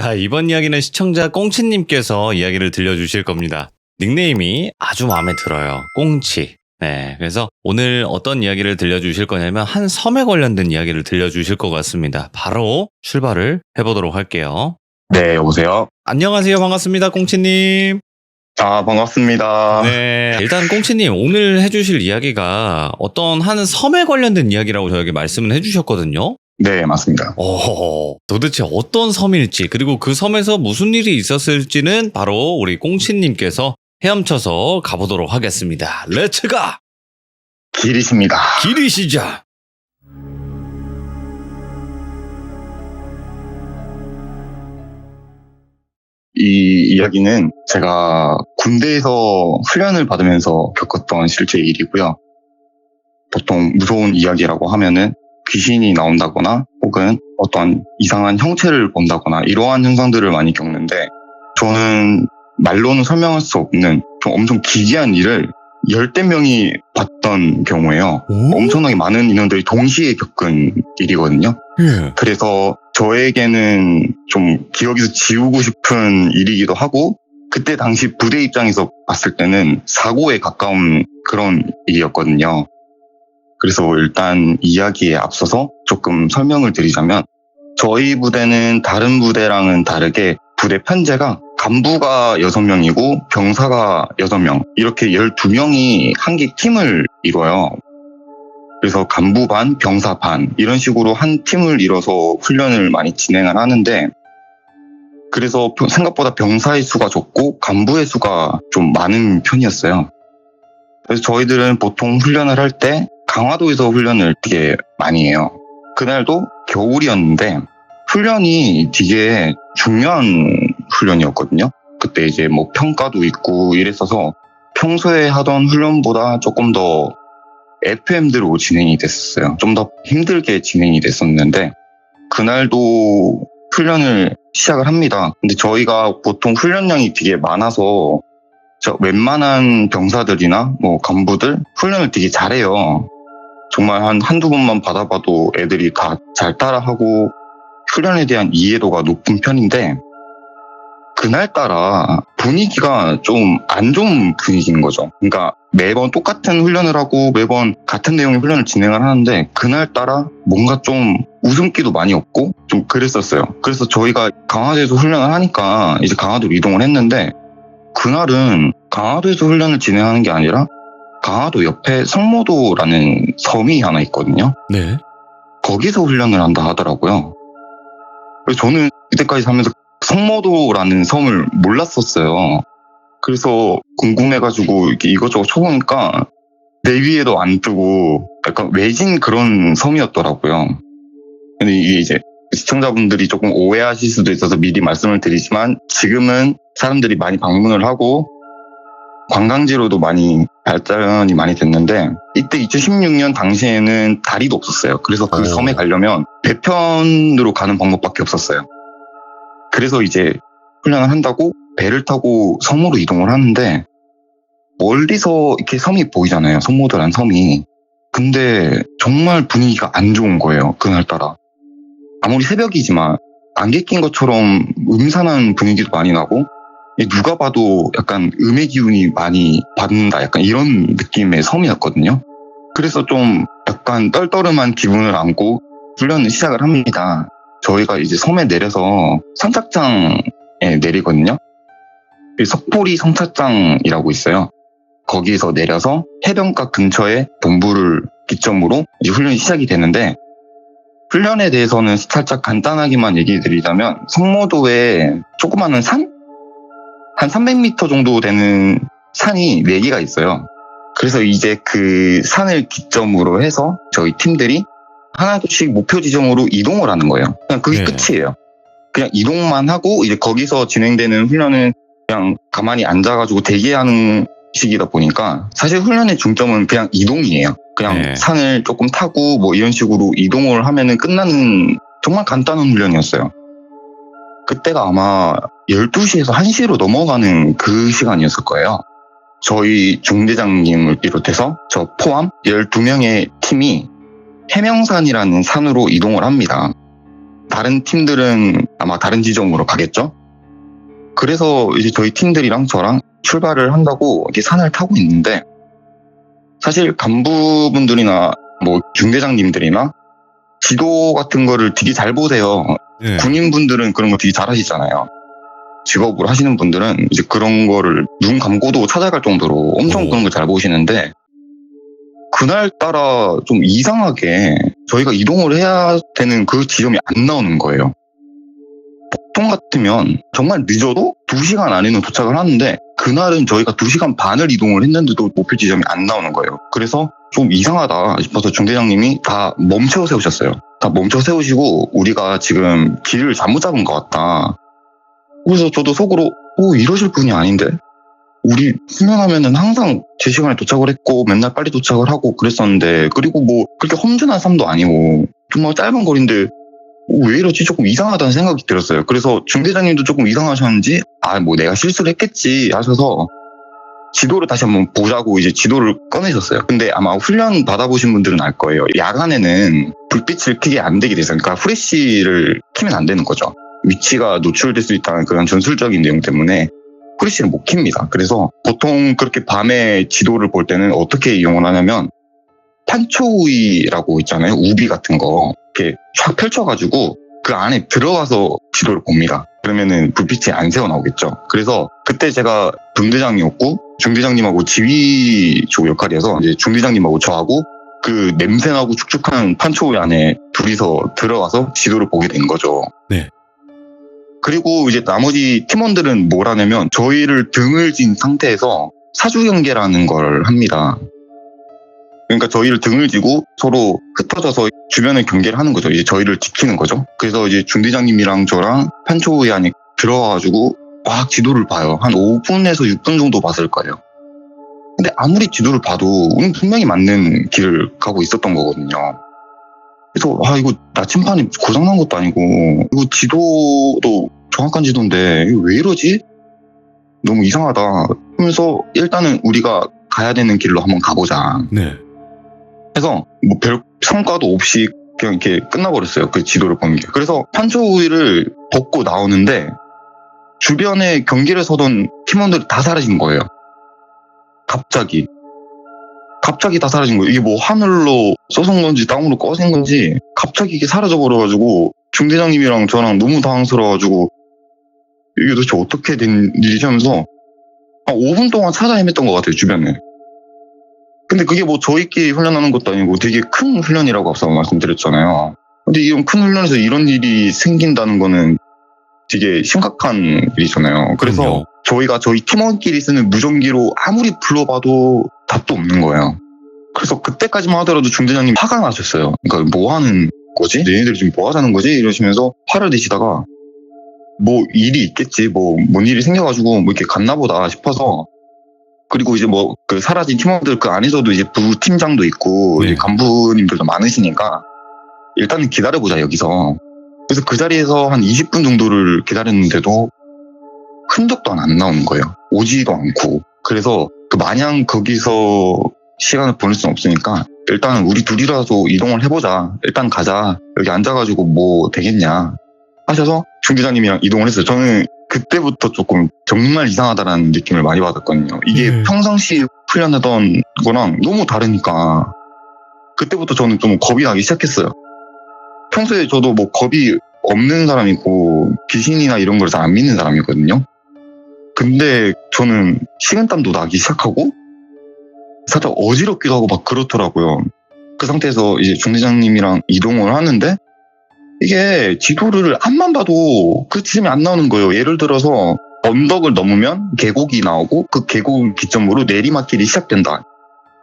자, 이번 이야기는 시청자 꽁치님께서 이야기를 들려주실 겁니다. 닉네임이 아주 마음에 들어요. 꽁치. 네, 그래서 오늘 어떤 이야기를 들려주실 거냐면 한 섬에 관련된 이야기를 들려주실 것 같습니다. 바로 출발을 해보도록 할게요. 네, 여보세요? 안녕하세요. 반갑습니다. 꽁치님. 반갑습니다. 네, 일단 꽁치님 오늘 해주실 이야기가 어떤 한 섬에 관련된 이야기라고 저에게 말씀을 해주셨거든요. 네, 맞습니다. 도대체 어떤 섬일지 그리고 그 섬에서 무슨 일이 있었을지는 바로 우리 꽁치님께서 헤엄쳐서 가보도록 하겠습니다. 렛츠가! 길이십니다. 길이시죠. 이 이야기는 제가 군대에서 훈련을 받으면서 겪었던 실제 일이고요. 보통 무서운 이야기라고 하면은 귀신이 나온다거나 혹은 어떤 이상한 형체를 본다거나 이러한 현상들을 많이 겪는데 저는 말로는 설명할 수 없는 좀 엄청 기이한 일을 열댓 명이 봤던 경우예요. 엄청나게 많은 인원들이 동시에 겪은 일이거든요. 예. 그래서 저에게는 좀 기억에서 지우고 싶은 일이기도 하고 그때 당시 부대 입장에서 봤을 때는 사고에 가까운 그런 일이었거든요. 그래서 일단 이야기에 앞서서 조금 설명을 드리자면 저희 부대는 다른 부대랑은 다르게 부대 편제가 간부가 6명이고 병사가 6명 이렇게 12명이 한 개 팀을 이뤄요. 그래서 간부 반, 병사 반 이런 식으로 한 팀을 이뤄서 훈련을 많이 진행을 하는데 그래서 생각보다 병사의 수가 적고 간부의 수가 좀 많은 편이었어요. 그래서 저희들은 보통 훈련을 할 때 강화도에서 훈련을 되게 많이 해요. 그날도 겨울이었는데 훈련이 되게 중요한 훈련이었거든요. 그때 이제 뭐 평가도 있고 이랬어서 평소에 하던 훈련보다 조금 더 FM대로 진행이 됐었어요. 좀 더 힘들게 진행이 됐었는데 그날도 훈련을 시작을 합니다. 근데 저희가 보통 훈련량이 되게 많아서 웬만한 병사들이나 뭐 간부들 훈련을 되게 잘해요. 정말 한두 번만 받아봐도 애들이 다 잘 따라하고 훈련에 대한 이해도가 높은 편인데 그날따라 분위기가 좀 안 좋은 분위기인 거죠. 그러니까 매번 똑같은 훈련을 하고 매번 같은 내용의 훈련을 진행을 하는데 그날따라 뭔가 좀 웃음기도 많이 없고 좀 그랬었어요. 그래서 저희가 강화도에서 훈련을 하니까 이제 강화도로 이동을 했는데 그날은 강화도에서 훈련을 진행하는 게 아니라 강화도 옆에 성모도라는 섬이 하나 있거든요. 네. 거기서 훈련을 한다 하더라고요. 그래서 저는 이때까지 살면서 성모도라는 섬을 몰랐었어요. 그래서 궁금해가지고 이렇게 이것저것 쳐보니까 내비에도 안 뜨고 약간 외진 그런 섬이었더라고요. 근데 이게 이제 시청자분들이 조금 오해하실 수도 있어서 미리 말씀을 드리지만 지금은 사람들이 많이 방문을 하고 관광지로도 많이 발전이 많이 됐는데 이때 2016년 당시에는 다리도 없었어요. 그래서 그 섬에 가려면 배편으로 가는 방법밖에 없었어요. 그래서 이제 훈련을 한다고 배를 타고 섬으로 이동을 하는데 멀리서 이렇게 섬이 보이잖아요. 성모도라는 섬이. 근데 정말 분위기가 안 좋은 거예요. 그날따라. 아무리 새벽이지만 안개 낀 것처럼 음산한 분위기도 많이 나고 누가 봐도 약간 음의 기운이 많이 받는다. 약간 이런 느낌의 섬이었거든요. 그래서 좀 약간 떨떠름한 기분을 안고 훈련을 시작을 합니다. 저희가 이제 섬에 내려서 선착장에 내리거든요. 석포리 선착장이라고 있어요. 거기서 내려서 해변가 근처에 본부를 기점으로 이제 훈련이 시작이 되는데 훈련에 대해서는 살짝 간단하게만 얘기 드리자면 성모도에 조그마한 산? 한 300m 정도 되는 산이 4개가 있어요. 그래서 이제 그 산을 기점으로 해서 저희 팀들이 하나씩 목표 지점으로 이동을 하는 거예요. 그냥 그게 끝이에요. 그냥 이동만 하고 이제 거기서 진행되는 훈련은 그냥 가만히 앉아가지고 대기하는 식이다 보니까 사실 훈련의 중점은 그냥 이동이에요. 그냥 산을 조금 타고 뭐 이런 식으로 이동을 하면은 끝나는 정말 간단한 훈련이었어요. 그때가 아마 12시에서 1시로 넘어가는 그 시간이었을 거예요. 저희 중대장님을 비롯해서 저 포함 12명의 팀이 해명산이라는 산으로 이동을 합니다. 다른 팀들은 아마 다른 지점으로 가겠죠. 그래서 이제 저희 팀들이랑 저랑 출발을 한다고 이렇게 산을 타고 있는데, 사실 간부분들이나 뭐 중대장님들이나 지도 같은 거를 되게 잘 보세요. 네. 군인분들은 그런 거 되게 잘 하시잖아요. 직업으로 하시는 분들은 이제 그런 거를 눈 감고도 찾아갈 정도로 엄청 오. 그런 걸 잘 보시는데, 그날따라 좀 이상하게 저희가 이동을 해야 되는 그 지점이 안 나오는 거예요. 보통 같으면 정말 늦어도 2시간 안에는 도착을 하는데, 그날은 저희가 2시간 반을 이동을 했는데도 목표 지점이 안 나오는 거예요. 그래서 좀 이상하다 싶어서 중대장님이 다 멈춰 세우셨어요. 다 멈춰 세우시고 우리가 지금 길을 잘못 잡은 것 같다. 그래서 저도 속으로 이러실 분이 아닌데, 우리 훈련하면은 항상 제 시간에 도착을 했고 맨날 빨리 도착을 하고 그랬었는데, 그리고 뭐 그렇게 험준한 삶도 아니고 정말 짧은 거리인데 왜 이러지? 조금 이상하다는 생각이 들었어요. 그래서 중대장님도 조금 이상하셨는지 뭐 내가 실수를 했겠지 하셔서 지도를 다시 한번 보자고 이제 지도를 꺼내셨어요. 근데 아마 훈련 받아보신 분들은 알 거예요. 야간에는 불빛을 켜게 안 되게 돼서, 그러니까 후레쉬를 켜면 안 되는 거죠. 위치가 노출될 수 있다는 그런 전술적인 내용 때문에 후레쉬를 못 켭니다. 그래서 보통 그렇게 밤에 지도를 볼 때는 어떻게 이용을 하냐면, 판초우이라고 있잖아요. 우비 같은 거 이렇게 쫙 펼쳐가지고 그 안에 들어가서 지도를 봅니다. 그러면은 불빛이 안 새어 나오겠죠. 그래서 그때 제가 분대장이었고 중대장님하고 지휘 쪽 역할이어서 이제 중대장님하고 저하고 그 냄새나고 축축한 판초우이 안에 둘이서 들어가서 지도를 보게 된 거죠. 네. 그리고 이제 나머지 팀원들은 뭘 하냐면 저희를 등을 진 상태에서 사주 경계라는 걸 합니다. 그러니까 저희를 등을 지고 서로 흩어져서 주변에 경계를 하는 거죠. 이제 저희를 지키는 거죠. 그래서 이제 중대장님이랑 저랑 판초우이 안에 들어와가지고 막 지도를 봐요. 한 5분에서 6분 정도 봤을 거예요. 근데 아무리 지도를 봐도 우린 분명히 맞는 길을 가고 있었던 거거든요. 그래서 이거 나침반이 고장난 것도 아니고 이거 지도도 정확한 지도인데 이거 왜 이러지? 너무 이상하다 하면서 일단은 우리가 가야 되는 길로 한번 가보자. 네. 해서 뭐 별 성과도 없이 그냥 이렇게 끝나버렸어요. 그 지도를 보는 게. 그래서 판초우이를 벗고 나오는데 주변에 경계를 서던 팀원들이 다 사라진 거예요. 갑자기 다 사라진 거예요. 이게 뭐 하늘로 쏘선 건지 땅으로 꺼진 건지 갑자기 이게 사라져 버려가지고 중대장님이랑 저랑 너무 당황스러워가지고 이게 도대체 어떻게 된 일이지 하면서 한 5분 동안 찾아 헤맸던 것 같아요, 주변에. 근데 그게 뭐 저희끼리 훈련하는 것도 아니고 되게 큰 훈련이라고 앞서 말씀드렸잖아요. 근데 이런 큰 훈련에서 이런 일이 생긴다는 거는 되게 심각한 일이잖아요. 그래서 그럼요. 저희가 저희 팀원끼리 쓰는 무전기로 아무리 불러봐도 답도 없는 거예요. 그래서 그때까지만 하더라도 중대장님 화가 나셨어요. 그러니까 뭐 하는 거지? 얘네들이 지금 뭐 하자는 거지? 이러시면서 화를 내시다가 뭐 일이 있겠지, 뭔 일이 생겨가지고 뭐 이렇게 갔나 보다 싶어서, 그리고 이제 뭐 그 사라진 팀원들 그 안에서도 이제 부팀장도 있고 네. 이제 간부님들도 많으시니까 일단은 기다려보자 여기서. 그래서 그 자리에서 한 20분 정도를 기다렸는데도 흔적도 안 나오는 거예요. 오지도 않고. 그래서 그 마냥 거기서 시간을 보낼 수는 없으니까 일단은 우리 둘이라도 이동을 해보자. 일단 가자. 여기 앉아가지고 뭐 되겠냐 하셔서 중대장님이랑 이동을 했어요. 저는 그때부터 조금 정말 이상하다라는 느낌을 많이 받았거든요. 이게 평상시 훈련하던 거랑 너무 다르니까 그때부터 저는 좀 겁이 나기 시작했어요. 평소에 저도 뭐 겁이 없는 사람이고 귀신이나 이런 걸 잘 안 믿는 사람이거든요. 근데 저는 식은땀도 나기 시작하고 살짝 어지럽기도 하고 막 그렇더라고요. 그 상태에서 이제 중대장님이랑 이동을 하는데 이게 지도를 앞만 봐도 그 지점이 안 나오는 거예요. 예를 들어서 언덕을 넘으면 계곡이 나오고 그 계곡을 기점으로 내리막길이 시작된다.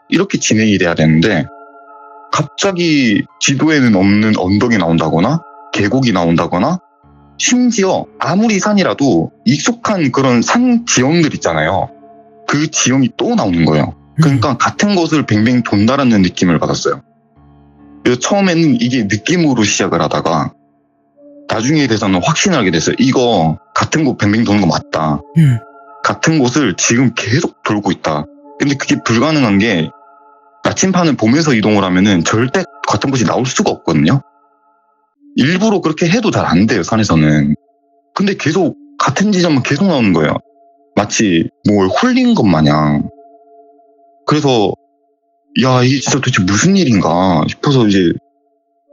이렇게 진행이 돼야 되는데 갑자기 지도에는 없는 언덕이 나온다거나 계곡이 나온다거나 심지어 아무리 산이라도 익숙한 그런 산 지형들 있잖아요. 그 지형이 또 나오는 거예요. 그러니까 같은 곳을 뱅뱅 돈다라는 느낌을 받았어요. 그래서 처음에는 이게 느낌으로 시작을 하다가 나중에 돼서는 확신을 하게 됐어요. 이거 같은 곳 뱅뱅 도는 거 맞다. 같은 곳을 지금 계속 돌고 있다. 근데 그게 불가능한 게 나침반을 보면서 이동을 하면은 절대 같은 곳이 나올 수가 없거든요. 일부러 그렇게 해도 잘 안 돼요, 산에서는. 근데 계속 같은 지점만 계속 나오는 거예요. 마치 뭘 홀린 것 마냥. 그래서 야, 이게 진짜 도대체 무슨 일인가 싶어서 이제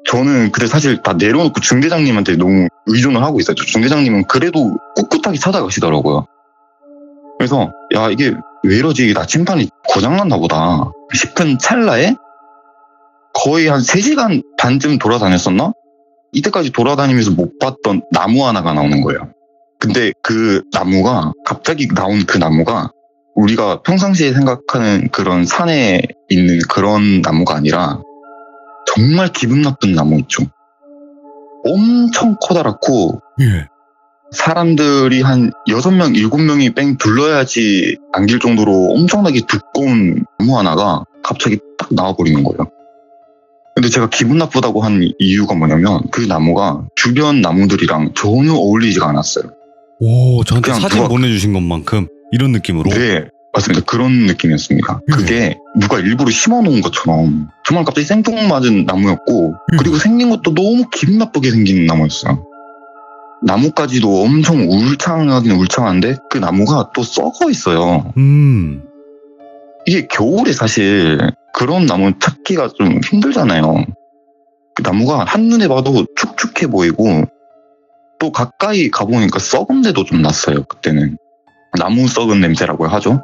저는 그때 사실 다 내려놓고 중대장님한테 너무 의존을 하고 있었죠. 중대장님은 그래도 꿋꿋하게 찾아가시더라고요. 그래서 야, 이게 왜 이러지? 이게 나침반이 고장났나 보다 싶은 찰나에 거의 한 3시간 반쯤 돌아다녔었나? 이때까지 돌아다니면서 못 봤던 나무 하나가 나오는 거예요. 근데 그 나무가 갑자기 나온 그 나무가 우리가 평상시에 생각하는 그런 산에 있는 그런 나무가 아니라 정말 기분 나쁜 나무 있죠. 엄청 커다랗고 예. 사람들이 한 6명, 7명이 뺑 둘러야지 안길 정도로 엄청나게 두꺼운 나무 하나가 갑자기 딱 나와버리는 거예요. 근데 제가 기분 나쁘다고 한 이유가 뭐냐면 그 나무가 주변 나무들이랑 전혀 어울리지가 않았어요. 오, 저한테 그냥 사진 누가- 보내주신 것만큼 이런 느낌으로. 네, 맞습니다. 그런 느낌이었습니다. 그게 누가 일부러 심어놓은 것처럼 정말 갑자기 생뚱맞은 나무였고 그리고 생긴 것도 너무 기분 나쁘게 생긴 나무였어요. 나무까지도 엄청 울창하긴 울창한데 그 나무가 또 썩어 있어요. 이게 겨울에 사실 그런 나무 찾기가 좀 힘들잖아요. 그 나무가 한눈에 봐도 축축해 보이고 또 가까이 가보니까 썩은 데도 좀 났어요. 그때는 나무 썩은 냄새라고 하죠.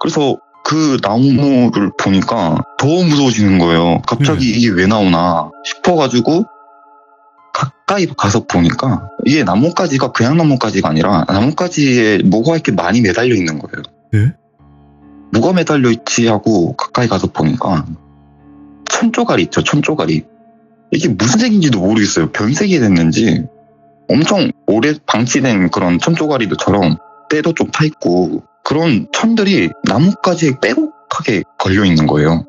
그래서 그 나무를 보니까 더 무서워지는 거예요. 갑자기 이게 왜 나오나 싶어가지고 가까이 가서 보니까 이게 나뭇가지가 그냥 나뭇가지가 아니라 나뭇가지에 뭐가 이렇게 많이 매달려 있는 거예요. 네? 뭐가 매달려 있지 하고 가까이 가서 보니까 천조가리 있죠. 천조가리. 이게 무슨 색인지도 모르겠어요. 변색이 됐는지 엄청 오래 방치된 그런 천조가리들처럼 때도 좀 타 있고 그런 천들이 나뭇가지에 빼곡하게 걸려 있는 거예요.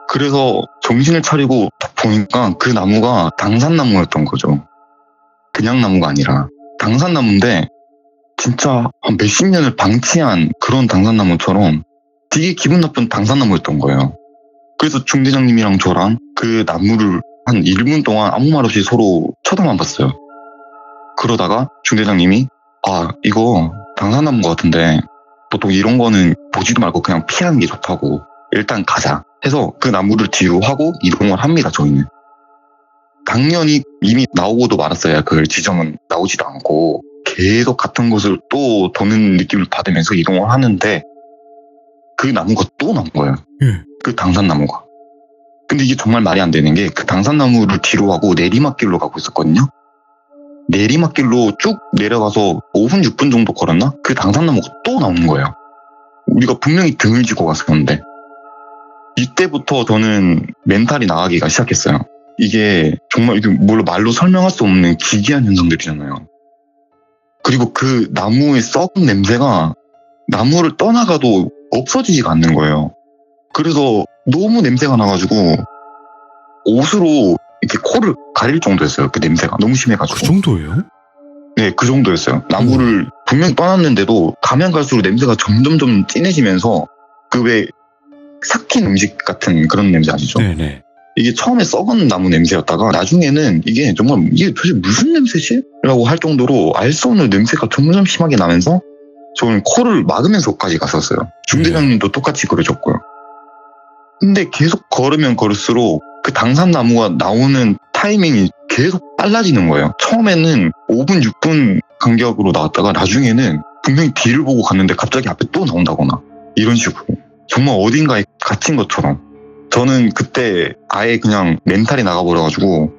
그래서 정신을 차리고 딱 보니까 그 나무가 당산나무였던 거죠. 그냥 나무가 아니라 당산나무인데 진짜 한 몇십 년을 방치한 그런 당산나무처럼 되게 기분 나쁜 당산나무였던 거예요. 그래서 중대장님이랑 저랑 그 나무를 한 1분 동안 아무 말 없이 서로 쳐다만 봤어요. 그러다가 중대장님이 이거 당산나무인 것 같은데 보통 이런 거는 보지도 말고 그냥 피하는 게 좋다고 일단 가자 해서 그 나무를 뒤로 하고 이동을 합니다. 저희는 당연히 이미 나오고도 말았어요. 그 지점은 나오지도 않고 계속 같은 곳을 또 도는 느낌을 받으면서 이동을 하는데 그 나무가 또 나온 거예요. 그 당산나무가. 근데 이게 정말 말이 안 되는 게 그 당산나무를 뒤로 하고 내리막길로 가고 있었거든요. 내리막길로 쭉 내려가서 5분, 6분 정도 걸었나? 그 당산나무가 또 나오는 거예요. 우리가 분명히 등을 지고 갔었는데 이때부터 저는 멘탈이 나가기가 시작했어요. 이게 정말 이게 뭘로 말로 설명할 수 없는 기괴한 현상들이잖아요. 그리고 그 나무의 썩은 냄새가 나무를 떠나가도 없어지지가 않는 거예요. 그래서 너무 냄새가 나가지고 옷으로 이렇게 코를 가릴 정도였어요. 그 냄새가 너무 심해가지고. 그 정도예요? 네, 그 정도였어요. 나무를 분명히 떠났는데도 가면 갈수록 냄새가 점점점 진해지면서 그 왜 삭힌 음식 같은 그런 냄새 아시죠? 네네. 이게 처음에 썩은 나무 냄새였다가 나중에는 이게 정말 이게 도대체 무슨 냄새지? 라고 할 정도로 알 수 없는 냄새가 점점 심하게 나면서 저는 코를 막으면서까지 갔었어요. 중대장님도 똑같이 그러셨고요. 근데 계속 걸으면 걸을수록 그 당산나무가 나오는 타이밍이 계속 빨라지는 거예요. 처음에는 5분, 6분 간격으로 나왔다가 나중에는 분명히 뒤를 보고 갔는데 갑자기 앞에 또 나온다거나 이런 식으로 정말 어딘가에 갇힌 것처럼 저는 그때 아예 그냥 멘탈이 나가버려가지고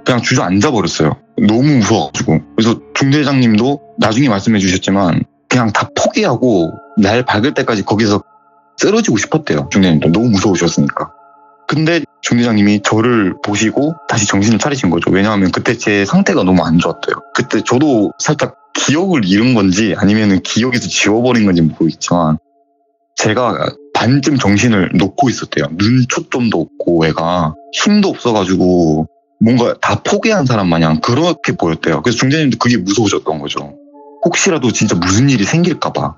그냥 주저앉아 버렸어요. 너무 무서워가지고. 그래서 중대장님도 나중에 말씀해 주셨지만 그냥 다 포기하고 날 밝을 때까지 거기서 쓰러지고 싶었대요. 중대장님도 너무 무서우셨으니까. 근데 중대장님이 저를 보시고 다시 정신을 차리신 거죠. 왜냐하면 그때 제 상태가 너무 안 좋았대요. 그때 저도 살짝 기억을 잃은 건지 아니면 기억에서 지워버린 건지 모르겠지만 제가 반쯤 정신을 놓고 있었대요. 눈초점도 없고 애가 힘도 없어가지고 뭔가 다 포기한 사람 마냥 그렇게 보였대요. 그래서 중대장님도 그게 무서우셨던 거죠. 혹시라도 진짜 무슨 일이 생길까봐.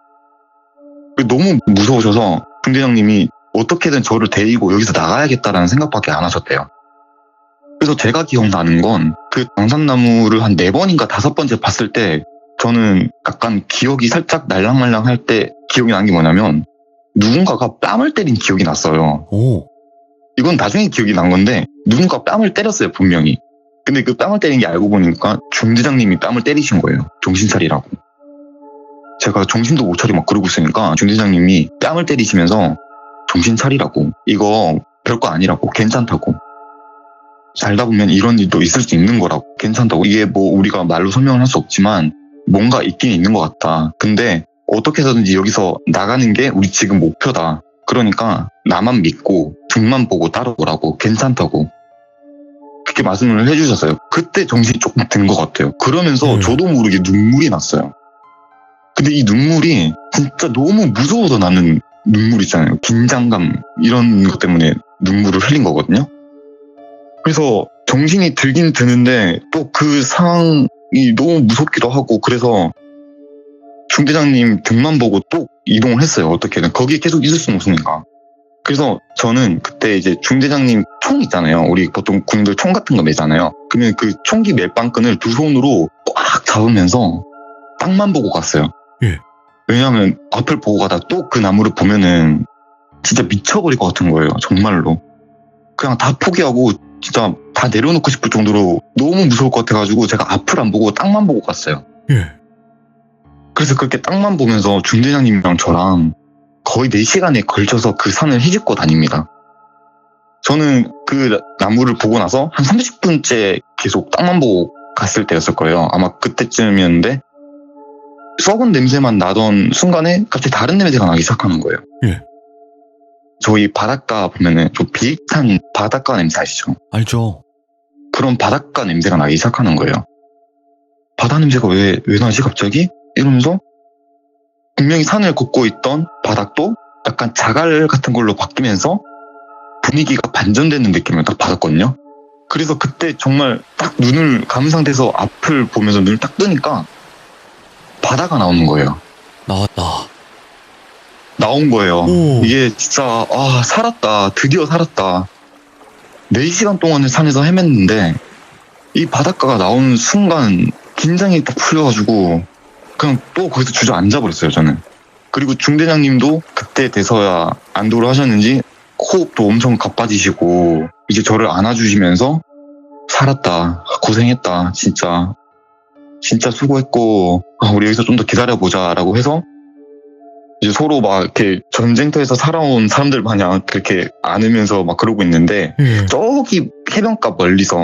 너무 무서우셔서 중대장님이 어떻게든 저를 데리고 여기서 나가야겠다라는 생각밖에 안 하셨대요. 그래서 제가 기억나는 건 그 당산나무를 한 4번인가 5번째 봤을 때 저는 약간 기억이 살짝 날랑말랑 할 때 기억이 난 게 뭐냐면 누군가가 뺨을 때린 기억이 났어요. 오. 이건 나중에 기억이 난 건데 누군가 뺨을 때렸어요, 분명히. 근데 그 뺨을 때린 게 알고 보니까 중대장님이 뺨을 때리신 거예요. 정신 차리라고. 제가 정신도 못 차리고 막 그러고 있으니까 중대장님이 뺨을 때리시면서 정신 차리라고. 이거 별거 아니라고. 괜찮다고. 살다 보면 이런 일도 있을 수 있는 거라고. 괜찮다고. 이게 뭐 우리가 말로 설명을 할 수 없지만 뭔가 있긴 있는 것 같다. 근데 어떻게 해서든지 여기서 나가는 게 우리 지금 목표다. 그러니까 나만 믿고 등만 보고 따라오라고. 괜찮다고. 그렇게 말씀을 해주셨어요. 그때 정신이 조금 든 것 같아요. 그러면서 저도 모르게 눈물이 났어요. 근데 이 눈물이 진짜 너무 무서워서 나는 눈물 있잖아요. 긴장감 이런 것 때문에 눈물을 흘린 거거든요. 그래서 정신이 들긴 드는데 또 그 상황이 너무 무섭기도 하고 그래서 중대장님 등만 보고 또 이동을 했어요. 어떻게든. 거기에 계속 있을 수는 없으니까. 그래서 저는 그때 이제 중대장님 총 있잖아요. 우리 보통 군인들 총 같은 거 매잖아요. 그러면 그 총기 멜빵끈을 두 손으로 꽉 잡으면서 땅만 보고 갔어요. 예. 왜냐하면 앞을 보고 가다 또 그 나무를 보면은 진짜 미쳐버릴 것 같은 거예요. 정말로. 그냥 다 포기하고 진짜 다 내려놓고 싶을 정도로 너무 무서울 것 같아가지고 제가 앞을 안 보고 땅만 보고 갔어요. 예. 그래서 그렇게 땅만 보면서 중대장님이랑 저랑 거의 4시간에 걸쳐서 그 산을 헤집고 다닙니다. 저는 그 나무를 보고 나서 한 30분째 계속 땅만 보고 갔을 때였을 거예요. 아마 그때쯤이었는데 썩은 냄새만 나던 순간에 갑자기 다른 냄새가 나기 시작하는 거예요. 예. 저희 바닷가 보면은 좀 비릿한 바닷가 냄새 아시죠? 알죠. 그런 바닷가 냄새가 나기 시작하는 거예요. 바다 냄새가 왜 나지 갑자기? 이러면서 분명히 산을 걷고 있던 바닥도 약간 자갈 같은 걸로 바뀌면서 분위기가 반전되는 느낌을 딱 받았거든요. 그래서 그때 정말 딱 눈을 감은 상태에서 앞을 보면서 눈을 딱 뜨니까 바다가 나오는 거예요. 나왔다. 나온 거예요. 오. 이게 진짜 살았다. 드디어 살았다. 4시간 동안을 산에서 헤맸는데 이 바닷가가 나오는 순간 긴장이 딱 풀려가지고 그냥 또 거기서 주저앉아 버렸어요, 저는. 그리고 중대장님도 그때 돼서야 안도를 하셨는지 호흡도 엄청 가빠지시고 이제 저를 안아주시면서 살았다. 고생했다. 진짜 수고했고 우리 여기서 좀 더 기다려보자라고 해서 이제 서로 막 이렇게 전쟁터에서 살아온 사람들 마냥 그렇게 안으면서 막 그러고 있는데 저기 해변가 멀리서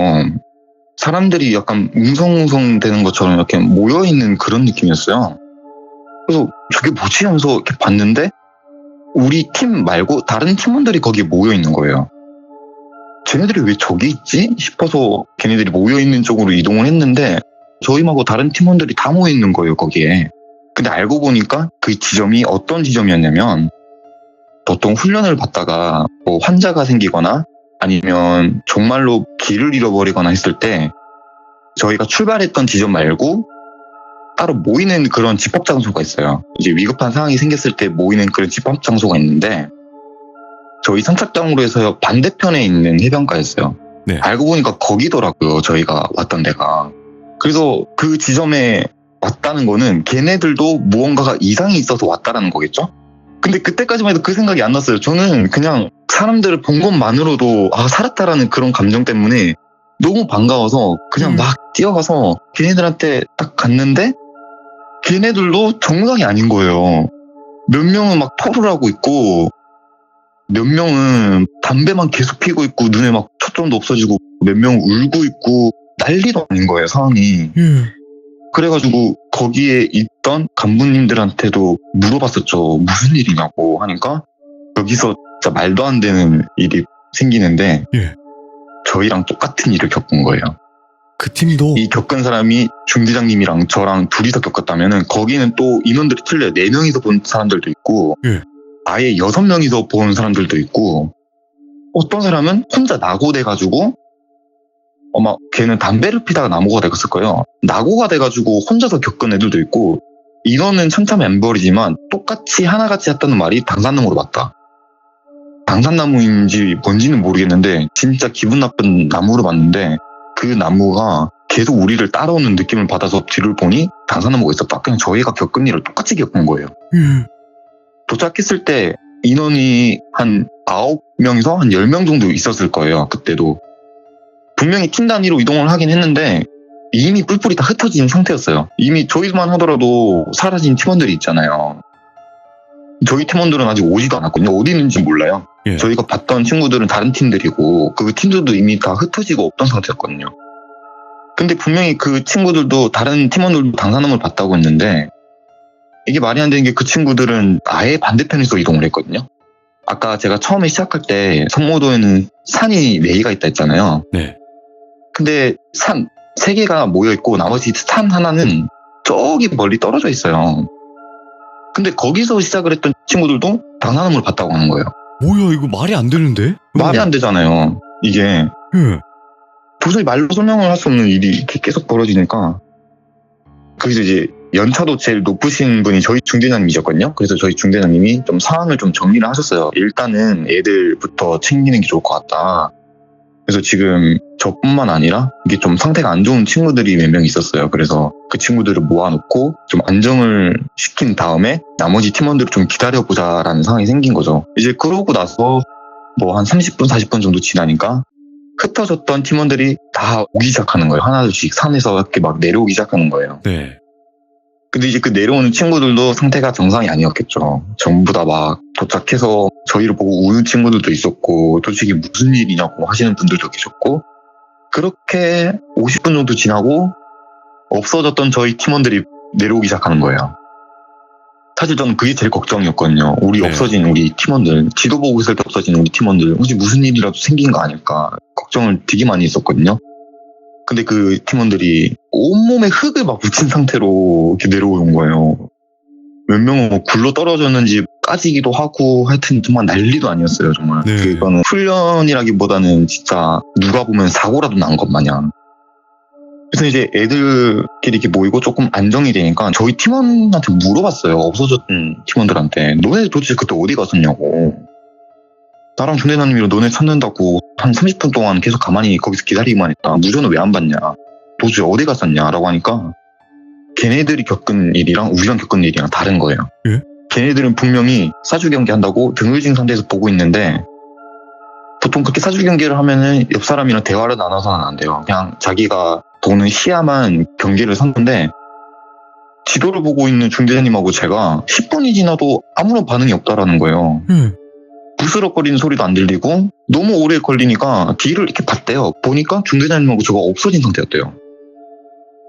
사람들이 약간 웅성웅성 되는 것처럼 이렇게 모여있는 그런 느낌이었어요. 그래서 저게 뭐지 하면서 이렇게 봤는데 우리 팀 말고 다른 팀원들이 거기에 모여있는 거예요. 쟤네들이 왜 저기 있지? 싶어서 걔네들이 모여있는 쪽으로 이동을 했는데 저희 말고 다른 팀원들이 다 모여있는 거예요, 거기에. 근데 알고 보니까 그 지점이 어떤 지점이었냐면 보통 훈련을 받다가 뭐 환자가 생기거나 아니면 정말로 길을 잃어버리거나 했을 때 저희가 출발했던 지점 말고 따로 모이는 그런 집합 장소가 있어요. 이제 위급한 상황이 생겼을 때 모이는 그런 집합 장소가 있는데 저희 선착장으로 해서 반대편에 있는 해변가였어요. 네. 알고 보니까 거기더라고요. 저희가 왔던 데가. 그래서 그 지점에 왔다는 거는 걔네들도 무언가가 이상이 있어서 왔다라는 거겠죠? 근데 그때까지만 해도 그 생각이 안 났어요. 저는 그냥 사람들을 본 것만으로도 살았다라는 그런 감정 때문에 너무 반가워서 그냥 막 뛰어가서 걔네들한테 딱 갔는데 걔네들도 정상이 아닌 거예요. 몇 명은 막 토를 하고 있고 몇 명은 담배만 계속 피고 있고 눈에 막 초점도 없어지고 몇 명은 울고 있고 난리도 아닌 거예요, 상황이. 그래가지고 거기에 있던 간부님들한테도 물어봤었죠. 무슨 일이냐고 하니까 여기서 진짜 말도 안 되는 일이 생기는데 저희랑 똑같은 일을 겪은 거예요. 그 팀도 이 겪은 사람이 중대장님이랑 저랑 둘이서 겪었다면은 거기는 또 인원들이 틀려요. 4명이서 본 사람들도 있고 아예 6명이서 본 사람들도 있고 어떤 사람은 혼자 낙오돼가지고 막 걔는 담배를 피다가 나무가 되었을 거예요. 낙오가 돼가지고 혼자서 겪은 애들도 있고 인원은 천차만별이지만 똑같이 하나같이 했다는 말이 당산능으로 맞다. 당산나무인지 뭔지는 모르겠는데 진짜 기분 나쁜 나무로 봤는데 그 나무가 계속 우리를 따라오는 느낌을 받아서 뒤를 보니 당산나무가 있었다. 그냥 저희가 겪은 일을 똑같이 겪은 거예요. 도착했을 때 인원이 한 9명에서 한 10명 정도 있었을 거예요. 그때도. 분명히 팀 단위로 이동을 하긴 했는데 이미 뿔뿔이 다 흩어진 상태였어요. 이미 저희만 하더라도 사라진 팀원들이 있잖아요. 저희 팀원들은 아직 오지도 않았거든요. 어디 있는지 몰라요. 예. 저희가 봤던 친구들은 다른 팀들이고 그 팀들도 이미 다 흩어지고 없던 상태였거든요. 근데 분명히 그 친구들도 다른 팀원들도 당산나무를 봤다고 했는데 이게 말이 안 되는 게 그 친구들은 아예 반대편에서 이동을 했거든요. 아까 제가 처음에 시작할 때 선모도에는 산이 4개가 있다 했잖아요. 네. 근데 산 3개가 모여있고 나머지 산 하나는 저기 멀리 떨어져 있어요. 근데 거기서 시작을 했던 친구들도 당산나무를 봤다고 하는 거예요. 뭐야, 이거 말이 안 되는데? 말이 안 되잖아요. 이게 예. 도저히 말로 설명을 할 수 없는 일이 이렇게 계속 벌어지니까 거기서 이제 연차도 제일 높으신 분이 저희 중대장님이셨거든요. 그래서 저희 중대장님이 좀 상황을 좀 정리를 하셨어요. 일단은 애들부터 챙기는 게 좋을 것 같다. 그래서 지금 저뿐만 아니라 이게 좀 상태가 안 좋은 친구들이 몇 명 있었어요. 그래서 그 친구들을 모아놓고 좀 안정을 시킨 다음에 나머지 팀원들을 좀 기다려보자라는 상황이 생긴 거죠. 이제 그러고 나서 뭐 한 30분, 40분 정도 지나니까 흩어졌던 팀원들이 다 오기 시작하는 거예요. 하나둘씩 산에서 이렇게 막 내려오기 시작하는 거예요. 네. 근데 이제 그 내려오는 친구들도 상태가 정상이 아니었겠죠. 전부 다 막 도착해서 저희를 보고 우는 친구들도 있었고, 솔직히 무슨 일이냐고 하시는 분들도 계셨고, 그렇게 50분 정도 지나고 없어졌던 저희 팀원들이 내려오기 시작하는 거예요. 사실 저는 그게 제일 걱정이었거든요. 우리 네. 없어진 우리 팀원들, 지도 보고 있을 때 없어진 우리 팀원들, 혹시 무슨 일이라도 생긴 거 아닐까 걱정을 되게 많이 했었거든요. 근데 그 팀원들이 온몸에 흙을 막 묻힌 상태로 이렇게 내려오는 거예요. 몇 명은 뭐 굴러 떨어졌는지 까지기도 하고 하여튼 정말 난리도 아니었어요, 정말. 네. 그거는 훈련이라기보다는 진짜 누가 보면 사고라도 난 것 마냥. 그래서 이제 애들끼리 이렇게 모이고 조금 안정이 되니까 저희 팀원한테 물어봤어요. 없어졌던 팀원들한테. 너네 도대체 그때 어디 갔었냐고. 나랑 중대장님이랑 너네 찾는다고 한 30분 동안 계속 가만히 거기서 기다리기만 했다. 무전을 왜 안 받냐. 도대체 어디 갔었냐라고 하니까 걔네들이 겪은 일이랑 우리랑 겪은 일이랑 다른 거예요. 예? 걔네들은 분명히 사주 경기 한다고 등을 진 상태에서 보고 있는데 보통 그렇게 사주 경기를 하면은 옆 사람이랑 대화를 나눠서는 안 돼요. 그냥 자기가 보는 시야만 경계를 섰는데 지도를 보고 있는 중대장님하고 제가 10분이 지나도 아무런 반응이 없다라는 거예요. 부스럭거리는 소리도 안 들리고 너무 오래 걸리니까 뒤를 이렇게 봤대요. 보니까 중대장님하고 저가 없어진 상태였대요.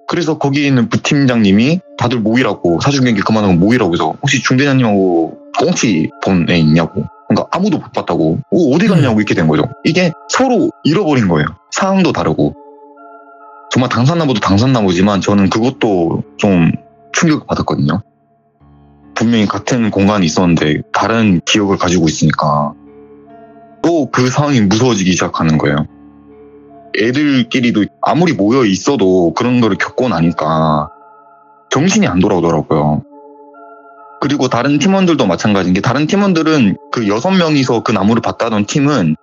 그래서 거기 있는 부팀장님이 다들 모이라고, 사주 경기 그만하고 모이라고 해서 혹시 중대장님하고 꽁치 본 애 있냐고. 그러니까 아무도 못 봤다고. 어디 갔냐고 이렇게 된 거죠. 이게 서로 잃어버린 거예요. 상황도 다르고. 정말 당산나무도 당산나무지만 저는 그것도 좀 충격을 받았거든요. 분명히 같은 공간이 있었는데 다른 기억을 가지고 있으니까 또 그 상황이 무서워지기 시작하는 거예요. 애들끼리도 아무리 모여 있어도 그런 거를 겪고 나니까 정신이 안 돌아오더라고요. 그리고 다른 팀원들도 마찬가지인 게 다른 팀원들은 그 6명이서 그 나무를 봤다던 팀은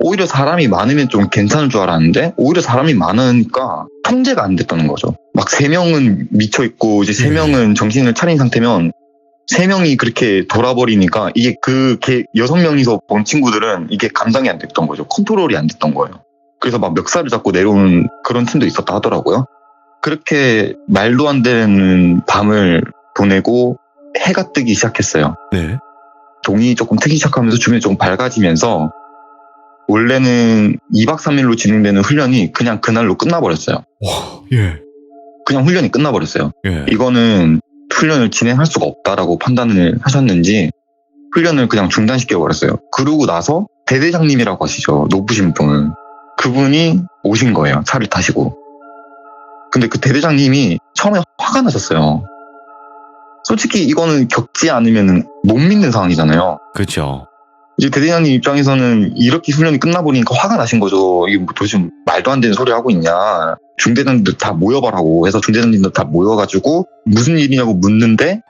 오히려 사람이 많으면 좀 괜찮을 줄 알았는데 오히려 사람이 많으니까 통제가 안 됐다는 거죠. 막 3명은 미쳐있고 이제 3명은 정신을 차린 상태면 3명이 그렇게 돌아버리니까 이게 그 6명이서 본 친구들은 이게 감당이 안 됐던 거죠. 컨트롤이 안 됐던 거예요. 그래서 막 멱살을 잡고 내려오는 그런 팀도 있었다 하더라고요. 그렇게 말도 안 되는 밤을 보내고 해가 뜨기 시작했어요. 네. 동이 조금 트기 시작하면서 주변이 조금 밝아지면서 원래는 2박 3일로 진행되는 훈련이 그냥 그날로 끝나버렸어요. 와, 예. 그냥 훈련이 끝나버렸어요. 예. 이거는 훈련을 진행할 수가 없다라고 판단을 하셨는지 훈련을 그냥 중단시켜버렸어요. 그러고 나서 대대장님이라고 하시죠. 높으신 분은. 그분이 오신 거예요. 차를 타시고. 근데 그 대대장님이 처음에 화가 나셨어요. 솔직히 이거는 겪지 않으면 못 믿는 상황이잖아요. 그렇죠. 이제 대대장님 입장에서는 이렇게 훈련이 끝나버리니까 화가 나신 거죠. 이게 뭐 도대체 말도 안 되는 소리 하고 있냐. 중대장님들 다 모여봐라고 해서 중대장님들 다 모여가지고 무슨 일이냐고 묻는데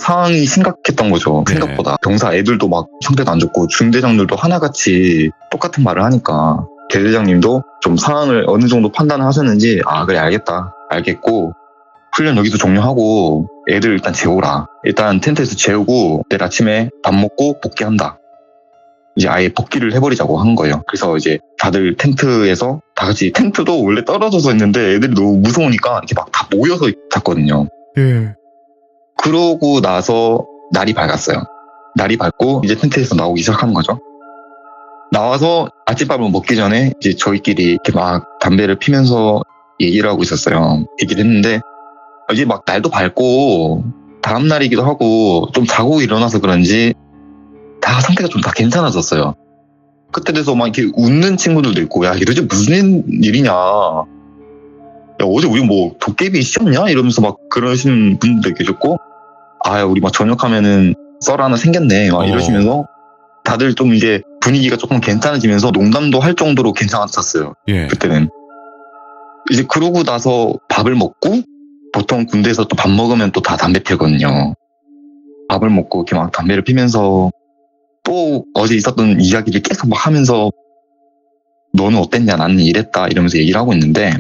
상황이 심각했던 거죠. 네. 생각보다. 병사 애들도 막 상태도 안 좋고 중대장들도 하나같이 똑같은 말을 하니까 대대장님도 좀 상황을 어느 정도 판단을 하셨는지 그래 알겠다. 알겠고 훈련 여기서 종료하고 애들 일단 재우라. 일단 텐트에서 재우고 내일 아침에 밥 먹고 복귀한다. 이제 아예 복귀를 해버리자고 한 거예요. 그래서 이제 다들 텐트에서 다 같이 텐트도 원래 떨어져서 있는데 애들이 너무 무서우니까 이렇게 막 다 모여서 잤거든요. 예. 그러고 나서 날이 밝았어요. 날이 밝고 이제 텐트에서 나오기 시작하는 거죠. 나와서 아침밥을 먹기 전에 이제 저희끼리 이렇게 막 담배를 피면서 얘기를 하고 있었어요. 얘기를 했는데 이제 막 날도 밝고 다음 날이기도 하고 좀 자고 일어나서 그런지 다 상태가 좀 다 괜찮아졌어요. 그때 돼서 막 이렇게 웃는 친구들도 있고 야 이러지 무슨 일이냐. 야 어제 우리 뭐 도깨비 씌었냐 이러면서 막 그러시는 분들도 계셨고 우리 막 저녁하면은 썰 하나 생겼네 막 이러시면서 다들 좀 이제 분위기가 조금 괜찮아지면서 농담도 할 정도로 괜찮았었어요. 예. 그때는. 이제 그러고 나서 밥을 먹고 보통 군대에서 또 밥 먹으면 또 다 담배 피거든요. 밥을 먹고 이렇게 막 담배를 피면서 또 어제 있었던 이야기를 계속 막 하면서 너는 어땠냐 나는 이랬다 이러면서 얘기를 하고 있는데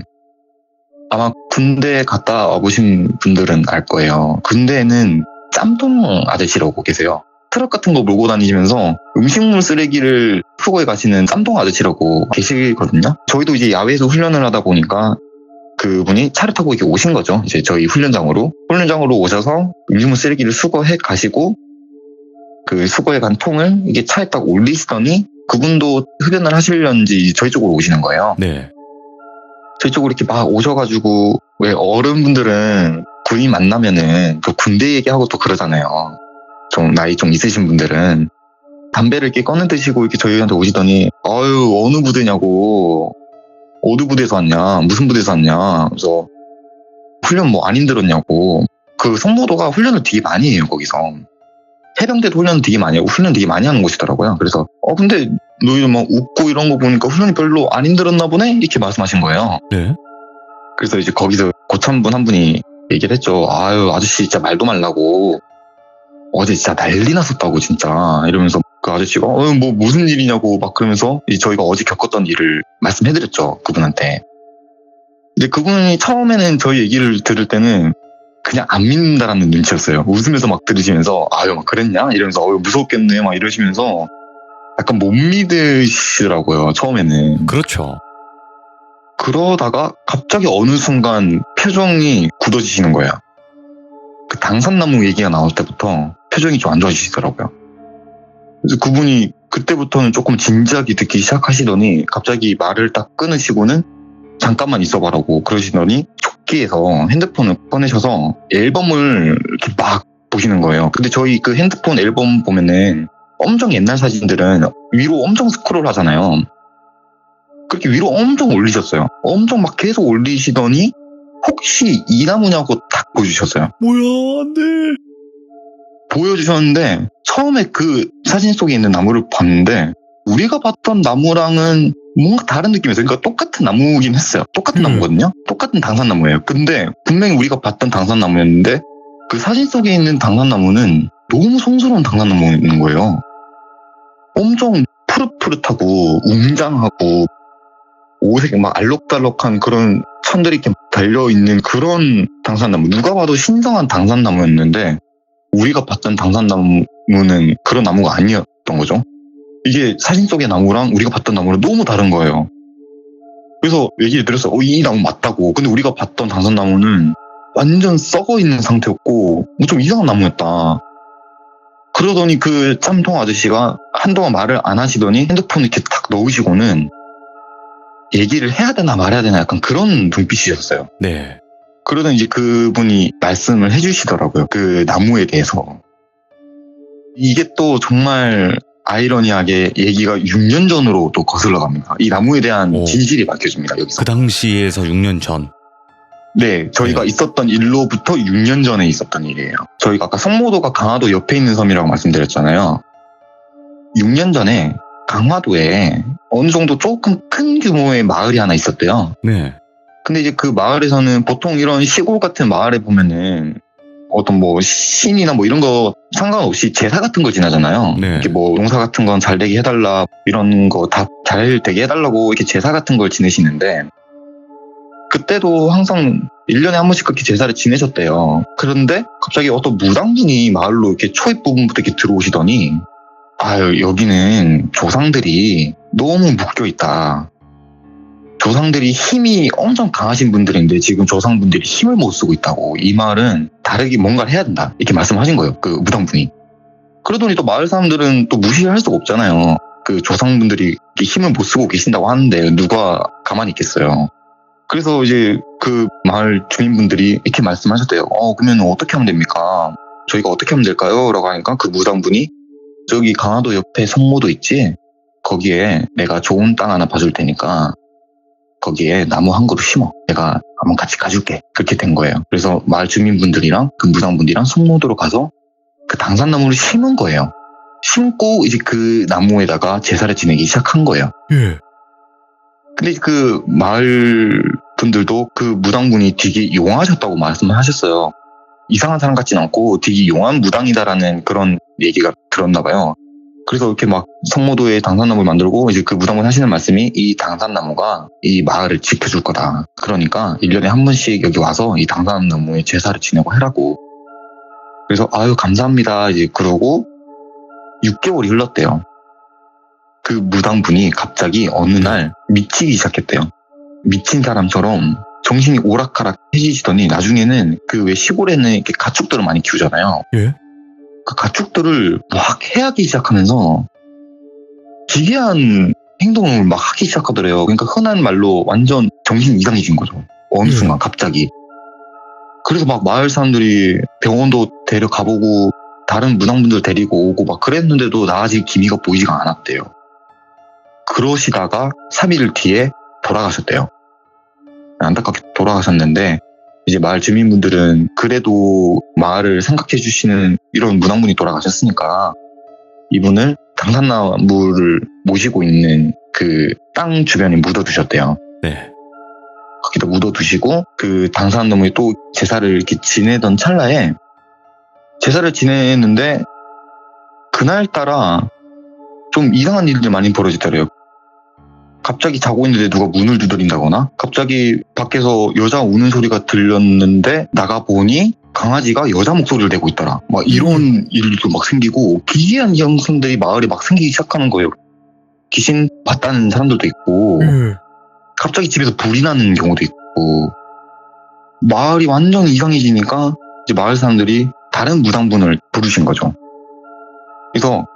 아마 군대 갔다 와보신 분들은 알 거예요. 군대에는 짬통 아저씨라고 계세요. 트럭 같은 거 몰고 다니시면서 음식물 쓰레기를 수거해 가시는 짬통 아저씨라고 계시거든요. 저희도 이제 야외에서 훈련을 하다 보니까 그분이 차를 타고 이렇게 오신 거죠. 이제 저희 훈련장으로 오셔서 음식물 쓰레기를 수거해 가시고 그 수거해 간 통을 이게 차에 딱 올리시더니 그분도 흡연을 하시려는지 저희 쪽으로 오시는 거예요. 네. 저희 쪽으로 이렇게 막 오셔가지고 왜 어른분들은 군인 만나면은 그 군대 얘기하고 또 그러잖아요. 좀 나이 좀 있으신 분들은 담배를 이렇게 꺼내 드시고 이렇게 저희한테 오시더니 어느 부대냐고 어느 부대에서 왔냐 무슨 부대에서 왔냐 그래서 훈련 뭐 안 힘들었냐고 그 성모도가 훈련을 되게 많이 해요 거기서 해병대도 훈련 되게 많이 하고 훈련 되게 많이 하는 곳이더라고요. 그래서 근데 너희 막 웃고 이런 거 보니까 훈련이 별로 안 힘들었나 보네 이렇게 말씀하신 거예요. 네. 그래서 이제 거기서 고참분 한 분이 얘기를 했죠. 아저씨 진짜 말도 말라고 어제 진짜 난리 났었다고 진짜 이러면서 그 아저씨가 뭐 무슨 일이냐고 막 그러면서 저희가 어제 겪었던 일을 말씀해드렸죠 그분한테. 근데 그분이 처음에는 저희 얘기를 들을 때는 그냥 안 믿는다라는 눈치였어요. 웃으면서 막 들으시면서 막 그랬냐 이러면서 무섭겠네 막 이러시면서 약간 못 믿으시더라고요 처음에는. 그렇죠. 그러다가 갑자기 어느 순간 표정이 굳어지시는 거예요. 그 당산나무 얘기가 나올 때부터 표정이 좀 안 좋아지시더라고요. 그래서 그분이 그때부터는 조금 진지하게 듣기 시작하시더니 갑자기 말을 딱 끊으시고는 잠깐만 있어봐라고 그러시더니 조끼에서 핸드폰을 꺼내셔서 앨범을 이렇게 막 보시는 거예요. 근데 저희 그 핸드폰 앨범 보면은 엄청 옛날 사진들은 위로 엄청 스크롤 하잖아요. 그렇게 위로 엄청 올리셨어요. 엄청 막 계속 올리시더니 혹시 이 나무냐고 딱 보여주셨어요. 뭐야, 네. 보여주셨는데 처음에 그 사진 속에 있는 나무를 봤는데 우리가 봤던 나무랑은 뭔가 다른 느낌이었어요. 그러니까 똑같은 나무긴 했어요. 똑같은 나무거든요. 똑같은 당산나무예요. 근데 분명히 우리가 봤던 당산나무였는데 그 사진 속에 있는 당산나무는 너무 성스러운 당산나무인 거예요. 엄청 푸릇푸릇하고 웅장하고 오색 막 알록달록한 그런 천들이 이렇게 달려있는 그런 당산나무. 누가 봐도 신성한 당산나무였는데 우리가 봤던 당산나무는 그런 나무가 아니었던 거죠. 이게 사진 속의 나무랑 우리가 봤던 나무랑 너무 다른 거예요. 그래서 얘기를 들었어요. 이 나무 맞다고. 근데 우리가 봤던 당산나무는 완전 썩어 있는 상태였고 좀 이상한 나무였다. 그러더니 그 짬통 아저씨가 한동안 말을 안 하시더니 핸드폰 이렇게 탁 넣으시고는 얘기를 해야 되나 말아야 되나 약간 그런 눈빛이셨어요. 네. 그러던 이제 그분이 말씀을 해주시더라고요. 그 나무에 대해서. 이게 또 정말 아이러니하게 얘기가 6년 전으로 또 거슬러 갑니다. 이 나무에 대한 진실이 밝혀집니다. 여기서. 그 당시에서 6년 전. 네, 저희가 있었던 일로부터 6년 전에 있었던 일이에요. 저희가 아까 성모도가 강화도 옆에 있는 섬이라고 말씀드렸잖아요. 6년 전에 강화도에 어느 정도 조금 큰 규모의 마을이 하나 있었대요. 네. 근데 이제 그 마을에서는 보통 이런 시골 같은 마을에 보면은 어떤 뭐 신이나 뭐 이런 거 상관없이 제사 같은 거 지나잖아요. 네. 이렇게 뭐 농사 같은 건 잘 되게 해달라 이런 거 다 잘 되게 해달라고 이렇게 제사 같은 걸 지내시는데 그때도 항상 1년에 한 번씩 그렇게 제사를 지내셨대요. 그런데 갑자기 어떤 무당분이 마을로 이렇게 초입 부분부터 이렇게 들어오시더니 아유 여기는 조상들이 너무 묶여 있다. 조상들이 힘이 엄청 강하신 분들인데 지금 조상분들이 힘을 못 쓰고 있다고. 이 마을은 다르게 뭔가를 해야 된다. 이렇게 말씀하신 거예요. 그 무당분이. 그러더니 또 마을 사람들은 또 무시할 수가 없잖아요. 그 조상분들이 힘을 못 쓰고 계신다고 하는데 누가 가만히 있겠어요. 그래서 이제 그 마을 주민분들이 이렇게 말씀하셨대요. 그러면 어떻게 하면 됩니까? 저희가 어떻게 하면 될까요? 라고 하니까 그 무당분이 저기 강화도 옆에 성모도 있지? 거기에 내가 좋은 땅 하나 봐줄 테니까 거기에 나무 한 그루 심어. 내가 한번 같이 가줄게. 그렇게 된 거예요. 그래서 마을 주민분들이랑 그 무당분들이랑 성모도로 가서 그 당산나무를 심은 거예요. 심고 이제 그 나무에다가 제사를 지내기 시작한 거예요. 예. 근데 그 마을 분들도 그 무당분이 되게 용하셨다고 말씀을 하셨어요. 이상한 사람 같진 않고 되게 용한 무당이다라는 그런 얘기가 들었나 봐요. 그래서 이렇게 막 성모도에 당산나무를 만들고 이제 그 무당분 하시는 말씀이 이 당산나무가 이 마을을 지켜줄 거다. 그러니까 1년에 한 번씩 여기 와서 이 당산나무에 제사를 지내고 해라고. 그래서 아유 감사합니다 이제 그러고 6개월이 흘렀대요. 그 무당분이 갑자기 어느 날 미치기 시작했대요. 미친 사람처럼 정신이 오락가락해지시더니 나중에는 그 왜 시골에는 이렇게 가축들을 많이 키우잖아요. 예. 그 가축들을 막 해하기 시작하면서 기괴한 행동을 막 하기 시작하더래요. 그러니까 흔한 말로 완전 정신 이상해진 거죠. 어느 순간 갑자기. 그래서 막 마을 사람들이 병원도 데려가보고 다른 무당분들 데리고 오고 막 그랬는데도 나아질 기미가 보이지가 않았대요. 그러시다가 3일 뒤에 돌아가셨대요. 안타깝게 돌아가셨는데 이제 마을 주민분들은 그래도 마을을 생각해 주시는 이런 무당분이 돌아가셨으니까 이분을 당산나무를 모시고 있는 그 땅 주변에 묻어두셨대요. 네. 거기다 묻어두시고 그 당산나무에 또 제사를 이렇게 지내던 찰나에 제사를 지내는데 그날따라 좀 이상한 일들이 많이 벌어지더래요. 갑자기 자고 있는데 누가 문을 두드린다거나 갑자기 밖에서 여자 우는 소리가 들렸는데 나가보니 강아지가 여자 목소리를 내고 있더라. 막 이런 일도 막 생기고 기이한 현상들이 마을에 막 생기기 시작하는 거예요. 귀신 봤다는 사람들도 있고 갑자기 집에서 불이 나는 경우도 있고 마을이 완전 이상해지니까 이제 마을 사람들이 다른 무당분을 부르신 거죠. 그래서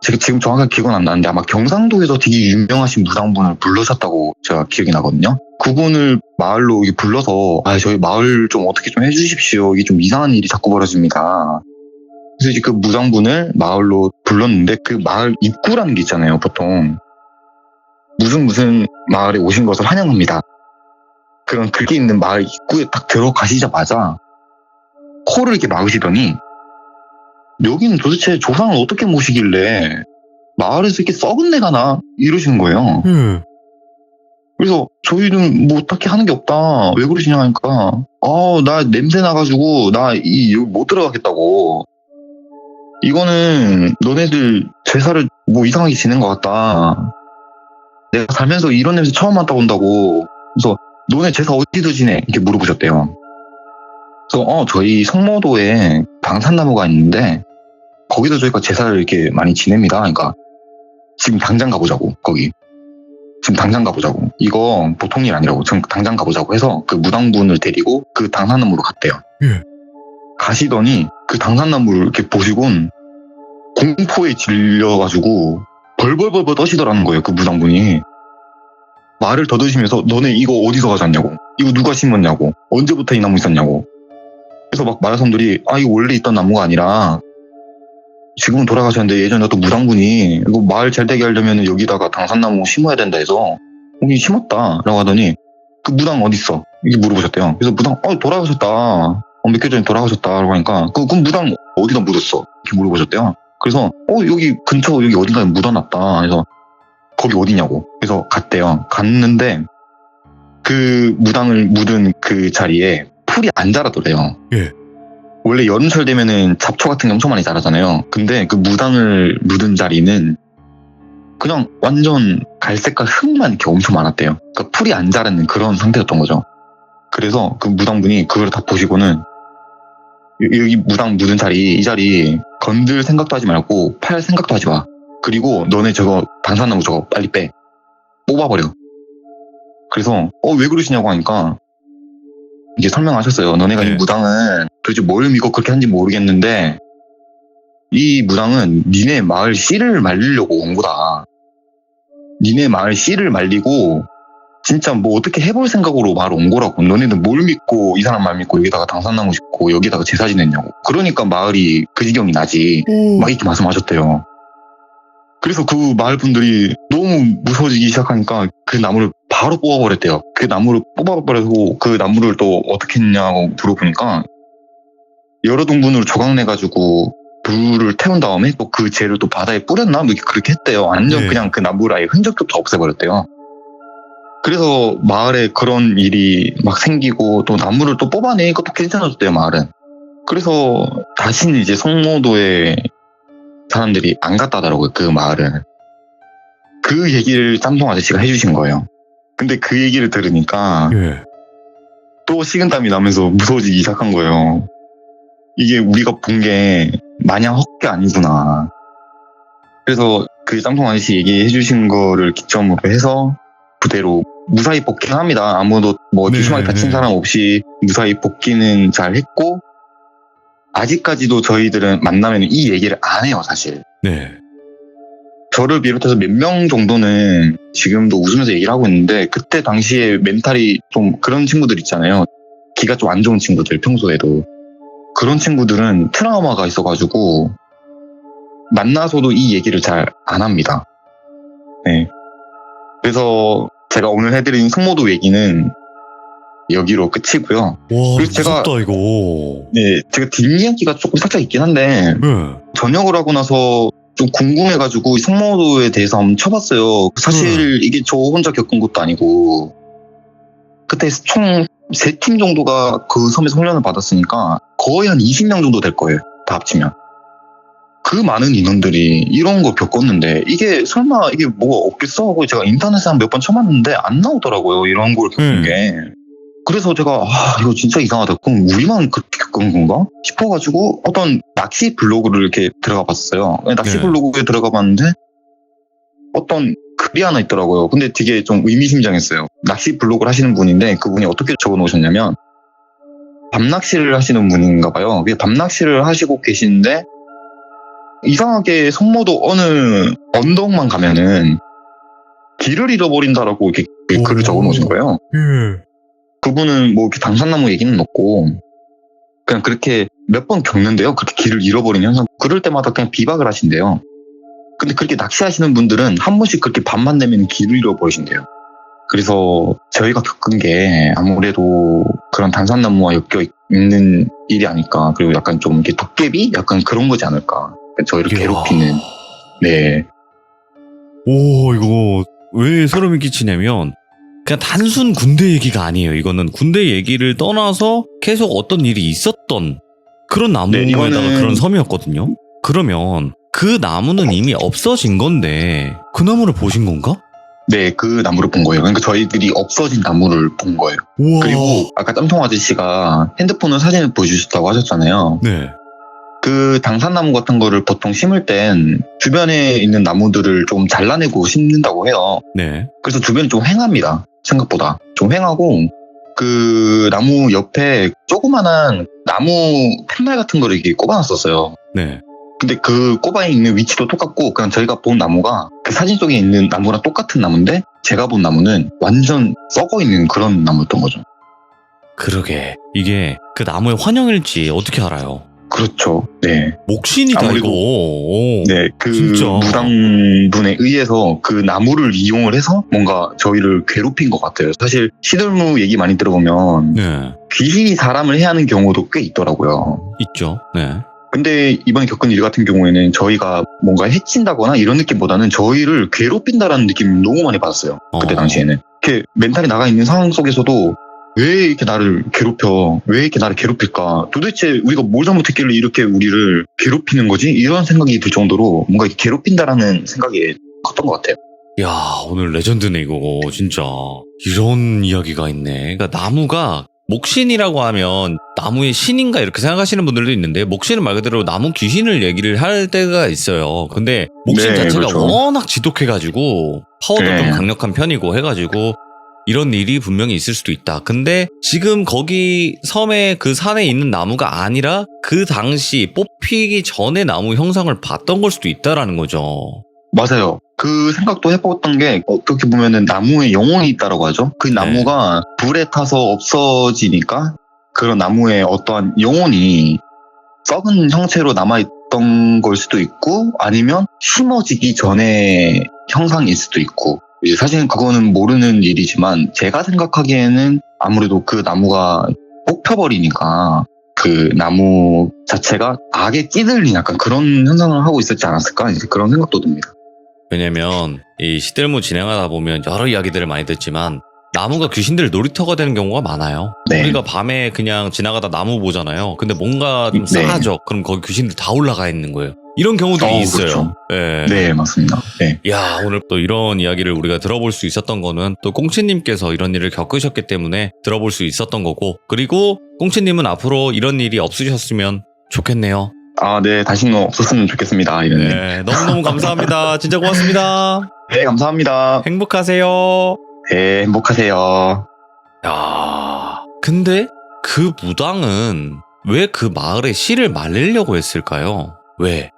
제가 지금 정확하게 기억은 안 나는데 아마 경상도에서 되게 유명하신 무당분을 불러셨다고 제가 기억이 나거든요. 그분을 마을로 불러서 저희 마을 좀 어떻게 좀 해주십시오. 이게 좀 이상한 일이 자꾸 벌어집니다. 그래서 이제 그 무당분을 마을로 불렀는데 그 마을 입구라는 게 있잖아요. 보통 무슨 마을에 오신 것을 환영합니다. 그런 글귀 있는 마을 입구에 딱 들어가시자마자 코를 이렇게 막으시더니 여기는 도대체 조상을 어떻게 모시길래 마을에서 이렇게 썩은 내가 나? 이러시는 거예요. 그래서 저희는 뭐 딱히 하는 게 없다. 왜 그러시냐 하니까 나 냄새 나가지고 나 여기 못 들어가겠다고. 이거는 너네들 제사를 뭐 이상하게 지낸 것 같다. 내가 살면서 이런 냄새 처음 맡아본다고. 그래서 너네 제사 어디서 지내? 이렇게 물어보셨대요. 그래서 저희 성모도에 당산나무가 있는데 거기서 저희가 제사를 이렇게 많이 지냅니다. 그러니까 지금 당장 가보자고. 거기 지금 당장 가보자고. 이거 보통 일 아니라고. 지금 당장 가보자고 해서 그 무당분을 데리고 그 당산나무로 갔대요. 가시더니 그 당산나무를 이렇게 보시곤 공포에 질려가지고 벌벌벌벌 떠시더라는 거예요. 그 무당분이 말을 더드시면서 너네 이거 어디서 가져왔냐고, 이거 누가 심었냐고, 언제부터 이 나무 있었냐고. 그래서 막 마을 사람들이 이거 원래 있던 나무가 아니라 지금은 돌아가셨는데 예전에 또 무당분이 이거 마을 잘 되게 하려면 여기다가 당산나무 심어야 된다 해서 여기 심었다 라고 하더니 그 무당 어딨어? 이렇게 물어보셨대요. 그래서 무당 돌아가셨다. 몇 개 전에 돌아가셨다라고 하니까 그 무당 어디다 묻었어? 이렇게 물어보셨대요. 그래서 여기 근처 여기 어딘가에 묻어놨다. 그래서 거기 어디냐고. 그래서 갔대요. 갔는데 그 무당을 묻은 그 자리에 풀이 안 자라더래요. 예. 원래 여름철 되면은 잡초 같은 게 엄청 많이 자라잖아요. 근데 그 무당을 묻은 자리는 그냥 완전 갈색과 흙만 이렇게 엄청 많았대요. 그러니까 풀이 안 자라는 그런 상태였던 거죠. 그래서 그 무당분이 그걸 다 보시고는 여기 무당 묻은 자리, 이 자리 건들 생각도 하지 말고 팔 생각도 하지 마. 그리고 너네 저거 당산나무 저거 빨리 빼. 뽑아버려. 그래서 왜 그러시냐고 하니까 이제 설명하셨어요. 너네가 네. 이 무당은 도대체 뭘 믿고 그렇게 하는지 모르겠는데 이 무당은 니네 마을 씨를 말리려고 온 거다. 니네 마을 씨를 말리고 진짜 뭐 어떻게 해볼 생각으로 마을 온 거라고. 너네는 뭘 믿고 이 사람 말 믿고 여기다가 당산나무 심고 여기다가 제사 지냈냐고. 그러니까 마을이 그 지경이 나지. 막 이렇게 말씀하셨대요. 그래서 그 마을 분들이 너무 무서워지기 시작하니까 그 나무를 바로 뽑아버렸대요. 그 나무를 뽑아버리고 그 나무를 또 어떻게 했냐고 물어보니까 여러 등분으로 조각내가지고 불을 태운 다음에 또 그 재를 또 바다에 뿌렸나? 뭐 이렇게 그렇게 했대요. 완전 네. 그냥 그 나무를 아예 흔적조차 없애버렸대요. 그래서 마을에 그런 일이 막 생기고 또 나무를 또 뽑아내니까 또 괜찮아졌대요, 마을은. 그래서 다시는 이제 성모도에 사람들이 안 갔다 하더라고요, 그 마을은. 그 얘기를 짬뽕 아저씨가 해주신 거예요. 근데 그 얘기를 들으니까 예. 또 식은땀이 나면서 무서워지기 시작한 거예요. 이게 우리가 본 게 마냥 헛게 아니구나. 그래서 그 짬뽕 아저씨 얘기해 주신 거를 기점으로 해서 그대로 무사히 복귀합니다. 아무도 뭐 네, 조심하게 다친 네. 사람 없이 무사히 복귀는 잘 했고 아직까지도 저희들은 만나면 이 얘기를 안 해요, 사실. 네. 저를 비롯해서 몇 명 정도는 지금도 웃으면서 얘기를 하고 있는데 그때 당시에 멘탈이 좀 그런 친구들 있잖아요. 기가 좀 안 좋은 친구들 평소에도. 그런 친구들은 트라우마가 있어가지고 만나서도 이 얘기를 잘 안 합니다. 네. 그래서 제가 오늘 해드린 성모도 얘기는 여기로 끝이고요. 와, 그래서 제가- 무섭다, 이거. 네, 제가 뒷이야기가 조금 살짝 있긴 한데 네. 전역을 하고 나서 좀 궁금해가지고 성모도에 대해서 한번 쳐봤어요. 사실 이게 저 혼자 겪은 것도 아니고 그때 총 3팀 정도가 그 섬에서 훈련을 받았으니까 거의 한 20명 정도 될 거예요. 다 합치면. 그 많은 인원들이 이런 거 겪었는데 이게 설마 이게 뭐가 없겠어 하고 제가 인터넷에 한 몇 번 쳐봤는데 안 나오더라고요. 이런 걸 겪은 게. 그래서 제가 이거 진짜 이상하다. 그럼 우리만 그렇게 겪은 건가? 싶어가지고 어떤 낚시 블로그를 이렇게 들어가 봤어요. 낚시 네. 블로그에 들어가 봤는데 어떤 글이 하나 있더라고요. 근데 되게 좀 의미심장했어요. 낚시 블로그를 하시는 분인데 그분이 어떻게 적어놓으셨냐면 밤낚시를 하시는 분인가 봐요. 밤낚시를 하시고 계시는데 이상하게 성모도 어느 언덕만 가면은 길을 잃어버린다라고 이렇게 글을 적어놓으신 거예요. 예. 그분은 뭐 이렇게 당산나무 얘기는 없고 그냥 그렇게 몇 번 겪는데요. 그렇게 길을 잃어버리는 현상. 그럴 때마다 그냥 비박을 하신대요. 근데 그렇게 낚시하시는 분들은 한 번씩 그렇게 밤만 되면 길을 잃어버리신대요. 그래서 저희가 겪은 게 아무래도 그런 당산나무와 엮여 있는 일이 아닐까. 그리고 약간 좀 이렇게 도깨비? 약간 그런 거지 않을까. 저희를 이야. 괴롭히는. 네. 오, 이거 왜 소름이 끼치냐면 그냥 단순 군대 얘기가 아니에요. 이거는 군대 얘기를 떠나서 계속 어떤 일이 있었던 그런 나무에다가 이거는- 그런 섬이었거든요. 그러면 그 나무는 이미 없어진 건데 그 나무를 보신 건가? 네, 그 나무를 본 거예요. 그러니까 저희들이 없어진 나무를 본 거예요. 우와. 그리고 아까 짬통 아저씨가 핸드폰으로 사진을 보여주셨다고 하셨잖아요. 네. 그 당산나무 같은 거를 보통 심을 땐 주변에 있는 나무들을 좀 잘라내고 심는다고 해요. 네. 그래서 주변이 좀 휑합니다. 생각보다. 좀 휑하고 그 나무 옆에 조그만한 나무 팻말 같은 거를 이렇게 꼽아놨었어요. 네. 근데 그 꼽아 있는 위치도 똑같고 그냥 저희가 본 나무가 그 사진 속에 있는 나무랑 똑같은 나무인데 제가 본 나무는 완전 썩어 있는 그런 나무였던 거죠. 그러게. 이게 그 나무의 환영일지 어떻게 알아요? 그렇죠. 네. 목신이다 아무래도- 이거. 오. 네, 그 진짜. 무당분에 의해서 그 나무를 이용을 해서 뭔가 저희를 괴롭힌 것 같아요. 사실 시들무 얘기 많이 들어보면 네. 귀신이 사람을 해하는 경우도 꽤 있더라고요. 있죠. 네. 근데 이번에 겪은 일 같은 경우에는 저희가 뭔가 해친다거나 이런 느낌보다는 저희를 괴롭힌다라는 느낌을 너무 많이 받았어요. 그때 어. 당시에는. 이렇게 멘탈이 나가 있는 상황 속에서도 왜 이렇게 나를 괴롭혀? 왜 이렇게 나를 괴롭힐까? 도대체 우리가 뭘 잘못했길래 이렇게 우리를 괴롭히는 거지? 이런 생각이 들 정도로 뭔가 이렇게 괴롭힌다라는 생각이 컸던 것 같아요. 야, 오늘 레전드네, 이거. 진짜. 이런 이야기가 있네. 그러니까 나무가 목신이라고 하면 나무의 신인가 이렇게 생각하시는 분들도 있는데, 목신은 말 그대로 나무 귀신을 얘기를 할 때가 있어요. 근데 목신 네, 자체가 그렇죠. 워낙 지독해가지고 파워도 네. 좀 강력한 편이고 해가지고 이런 일이 분명히 있을 수도 있다. 근데 지금 거기 섬에 그 산에 있는 나무가 아니라 그 당시 뽑히기 전에 나무 형상을 봤던 걸 수도 있다라는 거죠. 맞아요. 그 생각도 해봤던 게 어떻게 보면은 나무에 영혼이 있다라고 하죠. 그 나무가 불에 타서 없어지니까 그런 나무에 어떠한 영혼이 썩은 형체로 남아있던 걸 수도 있고 아니면 심어지기 전에 형상일 수도 있고 이제 사실은 그거는 모르는 일이지만 제가 생각하기에는 아무래도 그 나무가 뽑혀버리니까 그 나무 자체가 악에 찌들린 약간 그런 현상을 하고 있었지 않았을까 이제 그런 생각도 듭니다. 왜냐면 이 시들무 진행하다 보면 여러 이야기들을 많이 듣지만 나무가 귀신들 놀이터가 되는 경우가 많아요. 네. 우리가 밤에 그냥 지나가다 나무 보잖아요. 근데 뭔가 좀 네. 싸하죠. 그럼 거기 귀신들 다 올라가 있는 거예요. 이런 경우들이 있어요. 그렇죠. 예. 네, 맞습니다. 네. 야, 오늘 또 이런 이야기를 우리가 들어볼 수 있었던 거는 또 꽁치님께서 이런 일을 겪으셨기 때문에 들어볼 수 있었던 거고, 그리고 꽁치님은 앞으로 이런 일이 없으셨으면 좋겠네요. 아, 네, 다시는 없었으면 좋겠습니다. 이런 일. 네, 너무너무 감사합니다. 진짜 고맙습니다. 네, 감사합니다. 행복하세요. 네, 행복하세요. 야, 근데 그 무당은 왜 그 마을에 씨를 말리려고 했을까요? 왜?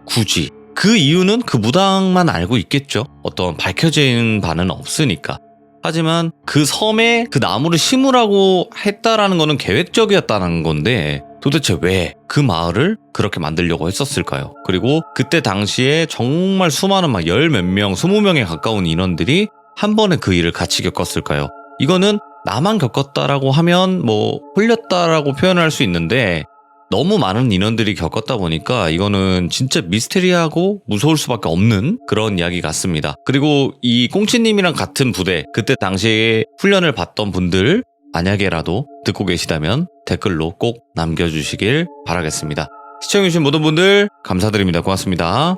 굳이. 그 이유는 그 무당만 알고 있겠죠. 어떤 밝혀진 바는 없으니까. 하지만 그 섬에 그 나무를 심으라고 했다라는 거는 계획적이었다는 건데 도대체 왜 그 마을을 그렇게 만들려고 했었을까요? 그리고 그때 당시에 정말 수많은 막 열 몇 명, 20명에 가까운 인원들이 한 번에 그 일을 같이 겪었을까요? 이거는 나만 겪었다라고 하면 뭐 홀렸다라고 표현할 수 있는데 너무 많은 인원들이 겪었다 보니까 이거는 진짜 미스테리하고 무서울 수밖에 없는 그런 이야기 같습니다. 그리고 이 꽁치님이랑 같은 부대, 그때 당시에 훈련을 받던 분들 만약에라도 듣고 계시다면 댓글로 꼭 남겨주시길 바라겠습니다. 시청해주신 모든 분들 감사드립니다. 고맙습니다.